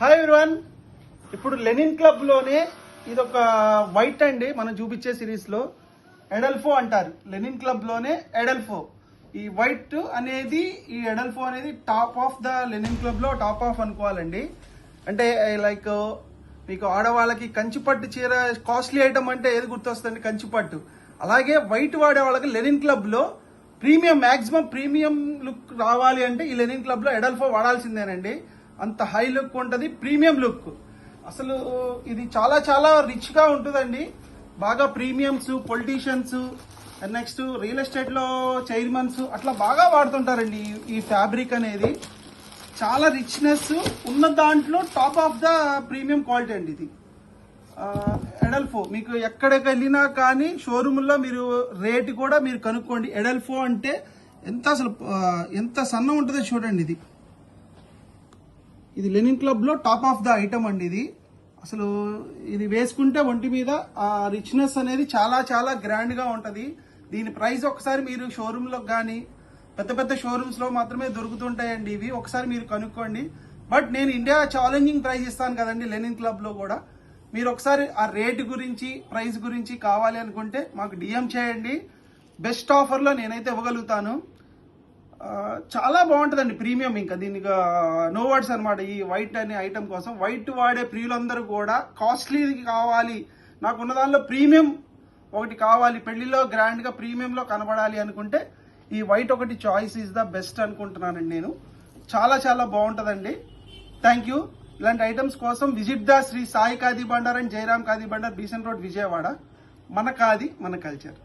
Hi everyone. ఇప్పుడు Linen Club లోనే ఇది ఒక వైట్ అండి, మనం చూపించే సిరీస్ లో ఎడల్ఫో అంటారు. లెనిన్ క్లబ్ లోనే ఎడల్ఫో, ఈ వైట్ అనేది, ఈ ఎడల్ఫో అనేది top of the Linen Club లో టాప్ ఆఫ్ అనుకోవాలండి. అంటే లైక్ మీకు ఆడవాళ్ళకి కంచిపట్టు చీర కాస్ట్లీ ఐటమ్ అంటే ఏది గుర్తొస్తుంది? కంచిపట్టు. అలాగే వైట్ వాడే వాళ్ళకి లెనిన్ క్లబ్ లో ప్రీమియం, మాక్సిమం ప్రీమియం లుక్ రావాలి అంటే ఈ లెనిన్ క్లబ్ లో ఎడల్ఫో వాడాల్సిందేనండి. అంత హై లుక్ ఉంటుంది, ప్రీమియం లుక్. అసలు ఇది చాలా చాలా రిచ్ గా ఉంటుందండి. బాగా premiums, politicians, next real estate లో చైర్మన్స్ అట్లా బాగా వాడుతుంటారండి ఈ ఫ్యాబ్రిక్ అనేది. చాలా రిచ్నెస్ ఉన్న దాంట్లో top of the premium quality అండి ఇది ఎడల్ఫో. మీకు ఎక్కడికి వెళ్ళినా కానీ షోరూమ్లో మీరు రేటు కూడా మీరు కనుక్కోండి. ఎడల్ఫో అంటే ఎంత అసలు ఎంత సన్నం ఉంటుందో చూడండి. ఇది లెనిన్ క్లబ్ లో టాప్ ఆఫ్ ద ఐటమ్ అండి. ఇది అసలు ఇది వేసుకుంటే ఒంటి మీద ఆ రిచ్నెస్ అనేది చాలా చాలా గ్రాండ్ గా ఉంటది. దీని ప్రైస్ ఒకసారి మీరు షోరూమ్ లో కానీ పెద్ద పెద్ద షోరూమ్స్ లో మాత్రమే దొరుకుతుంటాయండి ఇవి, ఒకసారి మీరు కనుక్కోండి. బట్ నేను ఇండియా ఛాలెంజింగ్ ప్రైస్ ఇస్తాను కదండి లెనిన్ క్లబ్ లో కూడా. మీరు ఒకసారి ఆ రేటు గురించి, ప్రైస్ గురించి కావాలి అనుకుంటే మాకు డిఎం చేయండి. బెస్ట్ ఆఫర్ లో నేనైతే ఇవ్వగలుగుతాను. చాలా బాగుంటుందండి ప్రీమియం. ఇంకా దీనికి నో వర్డ్స్ అనమాట. ఈ వైట్ అనే ఐటమ్ కోసం వైట్ వాడే ప్రియులందరూ కూడా కాస్ట్లీ కావాలి, నాకున్న దానిలో ప్రీమియం ఒకటి కావాలి, పెళ్లిలో గ్రాండ్ గా ప్రీమియంలో కనబడాలి అనుకుంటే ఈ వైట్ ఒకటి చాయిస్ ఈజ్ ద బెస్ట్ అనుకుంటున్నానండి నేను. చాలా చాలా బాగుంటుందండి. Thank you. ఇలాంటి ఐటమ్స్ కోసం visit the Shri Sai Khadi Bhandar and Jayaram Khadi Bhandar, Besant road, Vijayawada. మన ఖాదీ మన కల్చర్.